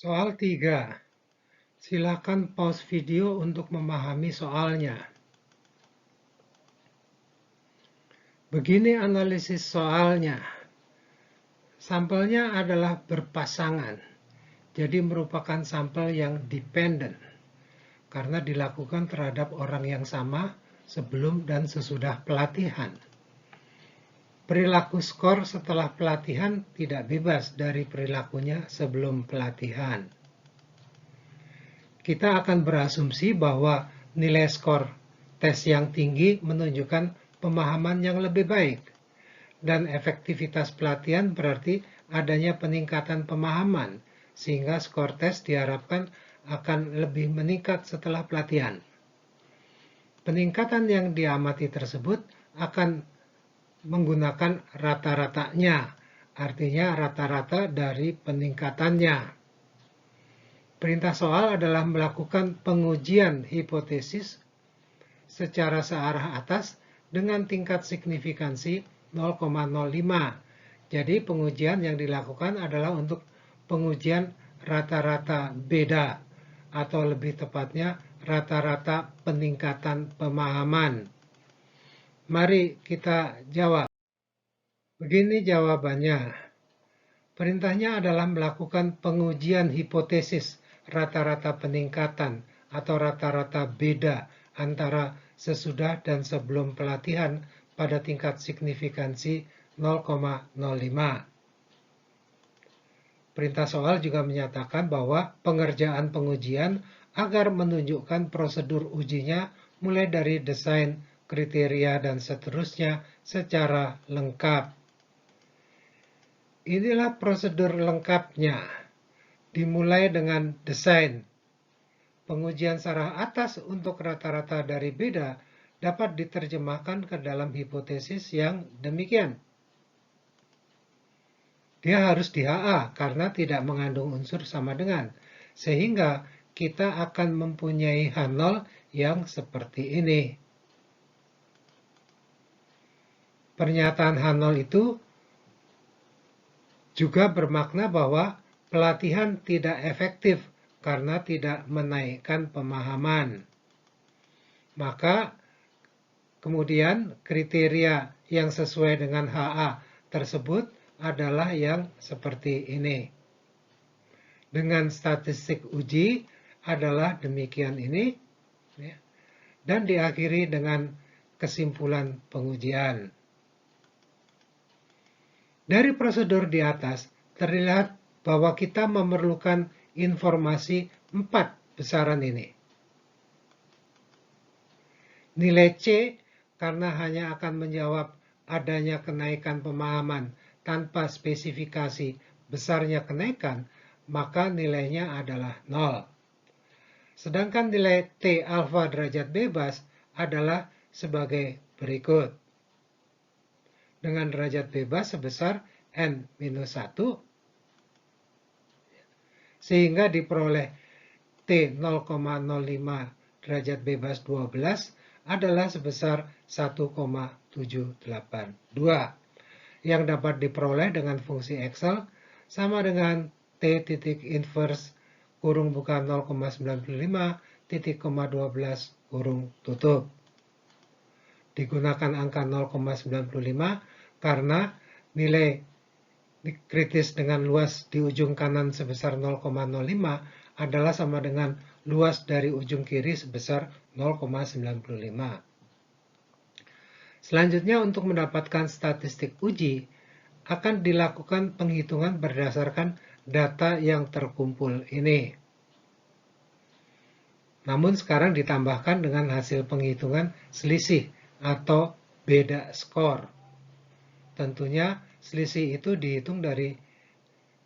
Soal 3. Silakan pause video untuk memahami soalnya. Begini analisis soalnya. Sampelnya adalah berpasangan, jadi merupakan sampel yang dependent, karena dilakukan terhadap orang yang sama sebelum dan sesudah pelatihan. Perilaku skor setelah pelatihan tidak bebas dari perilakunya sebelum pelatihan. Kita akan berasumsi bahwa nilai skor tes yang tinggi menunjukkan pemahaman yang lebih baik. Dan efektivitas pelatihan berarti adanya peningkatan pemahaman, sehingga skor tes diharapkan akan lebih meningkat setelah pelatihan. Peningkatan yang diamati tersebut akan menggunakan rata-ratanya, artinya rata-rata dari peningkatannya. Perintah soal adalah melakukan pengujian hipotesis secara searah atas dengan tingkat signifikansi 0,05. Jadi pengujian yang dilakukan adalah untuk pengujian rata-rata beda, atau lebih tepatnya rata-rata peningkatan pemahaman. Mari kita jawab. Begini jawabannya. Perintahnya adalah melakukan pengujian hipotesis rata-rata peningkatan atau rata-rata beda antara sesudah dan sebelum pelatihan pada tingkat signifikansi 0,05. Perintah soal juga menyatakan bahwa pengerjaan pengujian agar menunjukkan prosedur ujinya mulai dari desain, kriteria, dan seterusnya secara lengkap. Inilah prosedur lengkapnya. Dimulai dengan desain. Pengujian searah atas untuk rata-rata dari beda dapat diterjemahkan ke dalam hipotesis yang demikian. Dia harus di HA karena tidak mengandung unsur sama dengan. Sehingga kita akan mempunyai H0 yang seperti ini. Pernyataan H0 itu juga bermakna bahwa pelatihan tidak efektif karena tidak menaikkan pemahaman. Maka kemudian kriteria yang sesuai dengan HA tersebut adalah yang seperti ini. Dengan statistik uji adalah demikian ini, dan diakhiri dengan kesimpulan pengujian. Dari prosedur di atas terlihat bahwa kita memerlukan informasi 4 besaran ini. Nilai C karena hanya akan menjawab adanya kenaikan pemahaman tanpa spesifikasi besarnya kenaikan, maka nilainya adalah 0. Sedangkan nilai T alfa derajat bebas adalah sebagai berikut. Dengan derajat bebas sebesar N-1, sehingga diperoleh T 0,05 derajat bebas 12 adalah sebesar 1,782 yang dapat diperoleh dengan fungsi Excel sama dengan T titik inverse kurung buka 0,95 titik 12 kurung tutup. Digunakan angka 0,95 karena nilai kritis dengan luas di ujung kanan sebesar 0,05 adalah sama dengan luas dari ujung kiri sebesar 0,95. Selanjutnya untuk mendapatkan statistik uji akan dilakukan penghitungan berdasarkan data yang terkumpul ini. Namun sekarang ditambahkan dengan hasil penghitungan selisih atau beda skor. Tentunya selisih itu dihitung dari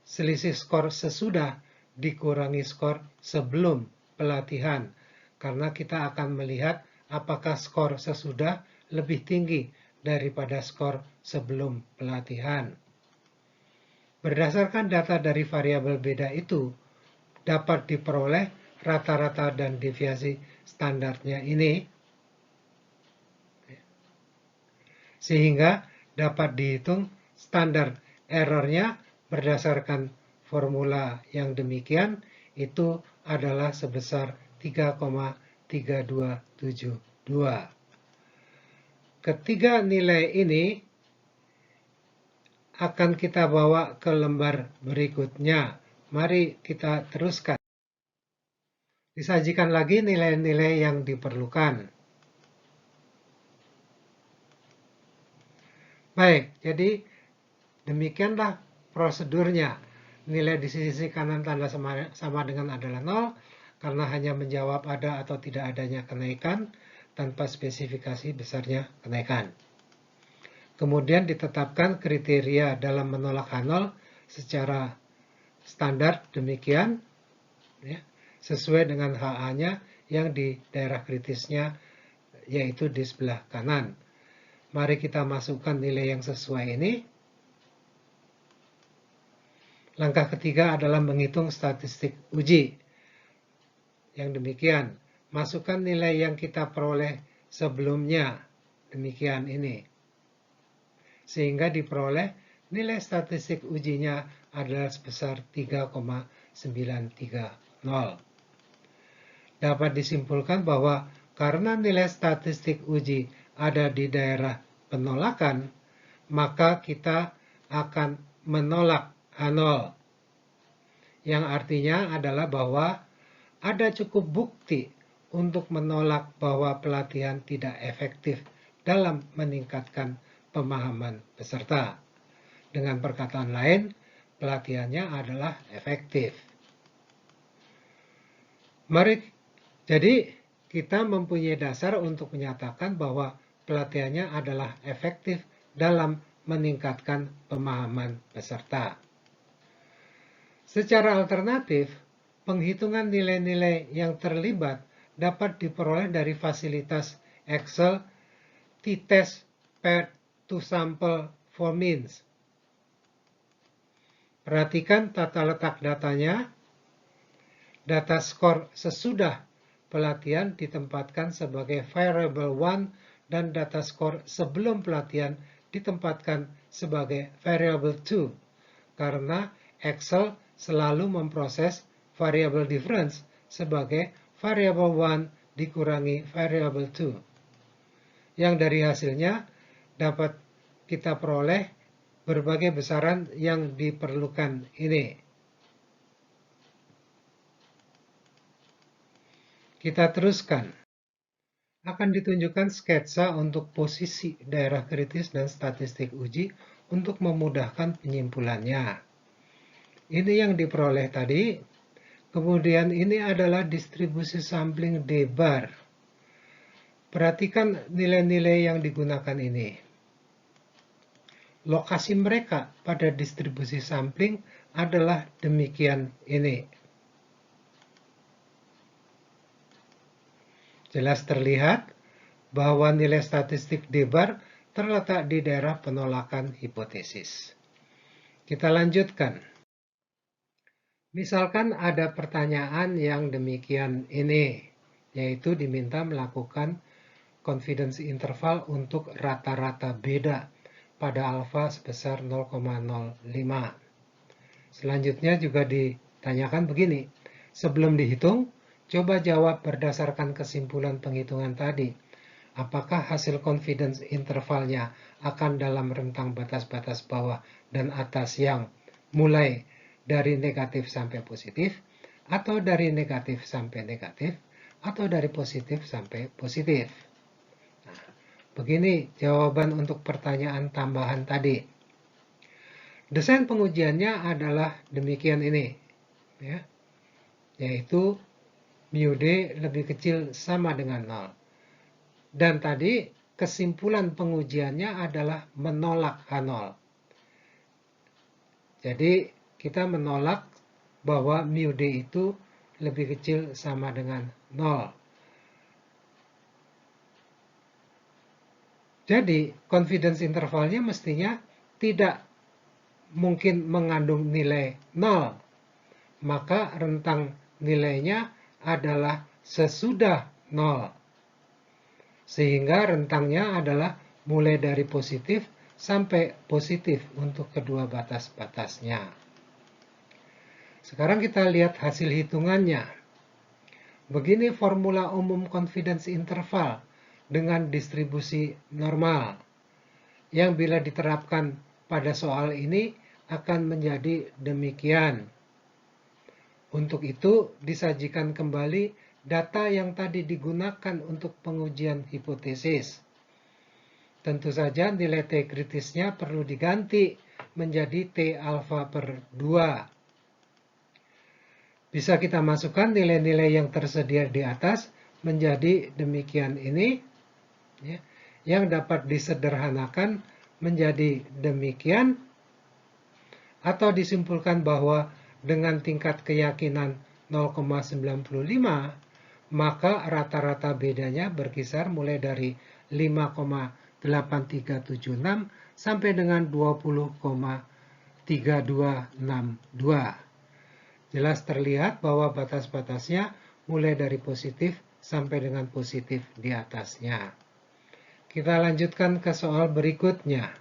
selisih skor sesudah dikurangi skor sebelum pelatihan, karena kita akan melihat apakah skor sesudah lebih tinggi daripada skor sebelum pelatihan. Berdasarkan data dari variabel beda itu, dapat diperoleh rata-rata dan deviasi standarnya ini, sehingga dapat dihitung standar errornya berdasarkan formula yang demikian itu adalah sebesar 3,3272. Ketiga nilai ini akan kita bawa ke lembar berikutnya. Mari kita teruskan. Disajikan lagi nilai-nilai yang diperlukan. Baik, jadi demikianlah prosedurnya. Nilai di sisi kanan tanda sama dengan adalah 0, karena hanya menjawab ada atau tidak adanya kenaikan, tanpa spesifikasi besarnya kenaikan. Kemudian ditetapkan kriteria dalam menolak H0 secara standar demikian, ya, sesuai dengan HA-nya yang di daerah kritisnya, yaitu di sebelah kanan. Mari kita masukkan nilai yang sesuai ini. Langkah ketiga adalah menghitung statistik uji. Yang demikian, masukkan nilai yang kita peroleh sebelumnya. Demikian ini. Sehingga diperoleh nilai statistik ujinya adalah sebesar 3,930. Dapat disimpulkan bahwa karena nilai statistik uji ada di daerah penolakan, maka kita akan menolak H0. Yang artinya adalah bahwa ada cukup bukti untuk menolak bahwa pelatihan tidak efektif dalam meningkatkan pemahaman peserta. Dengan perkataan lain, pelatihannya adalah efektif. Jadi kita mempunyai dasar untuk menyatakan bahwa pelatihannya adalah efektif dalam meningkatkan pemahaman peserta. Secara alternatif, penghitungan nilai-nilai yang terlibat dapat diperoleh dari fasilitas Excel T-Test Paired to Sample for Means. Perhatikan tata letak datanya. Data skor sesudah pelatihan ditempatkan sebagai variable 1 dan data skor sebelum pelatihan ditempatkan sebagai variable 2 karena Excel selalu memproses variable difference sebagai variable 1 dikurangi variable 2. Yang dari hasilnya dapat kita peroleh berbagai besaran yang diperlukan ini. Kita teruskan. Akan ditunjukkan sketsa untuk posisi daerah kritis dan statistik uji untuk memudahkan penyimpulannya. Ini yang diperoleh tadi. Kemudian ini adalah distribusi sampling D-bar. Perhatikan nilai-nilai yang digunakan ini. Lokasi mereka pada distribusi sampling adalah demikian ini. Jelas terlihat bahwa nilai statistik D-bar terletak di daerah penolakan hipotesis. Kita lanjutkan. Misalkan ada pertanyaan yang demikian ini, yaitu diminta melakukan confidence interval untuk rata-rata beda pada alfa sebesar 0,05. Selanjutnya juga ditanyakan begini, sebelum dihitung, coba jawab berdasarkan kesimpulan penghitungan tadi. Apakah hasil confidence intervalnya akan dalam rentang batas-batas bawah dan atas yang mulai dari negatif sampai positif, atau dari negatif sampai negatif, atau dari positif sampai positif. Nah, begini jawaban untuk pertanyaan tambahan tadi. Desain pengujiannya adalah demikian ini, ya, yaitu mu D lebih kecil sama dengan 0. Dan tadi kesimpulan pengujiannya adalah menolak H0. Jadi kita menolak bahwa mu D itu lebih kecil sama dengan 0. Jadi confidence intervalnya mestinya tidak mungkin mengandung nilai 0. Maka rentang nilainya adalah sesudah 0. Sehingga rentangnya adalah mulai dari positif sampai positif untuk kedua batas-batasnya. Sekarang kita lihat hasil hitungannya. Begini formula umum confidence interval dengan distribusi normal, yang bila diterapkan pada soal ini akan menjadi demikian. Untuk itu, disajikan kembali data yang tadi digunakan untuk pengujian hipotesis. Tentu saja nilai T kritisnya perlu diganti menjadi T alfa per 2. Bisa kita masukkan nilai-nilai yang tersedia di atas menjadi demikian ini, ya, yang dapat disederhanakan menjadi demikian, atau disimpulkan bahwa dengan tingkat keyakinan 0,95, maka rata-rata bedanya berkisar mulai dari 5,8376 sampai dengan 20,3262. Jelas terlihat bahwa batas-batasnya mulai dari positif sampai dengan positif di atasnya. Kita lanjutkan ke soal berikutnya.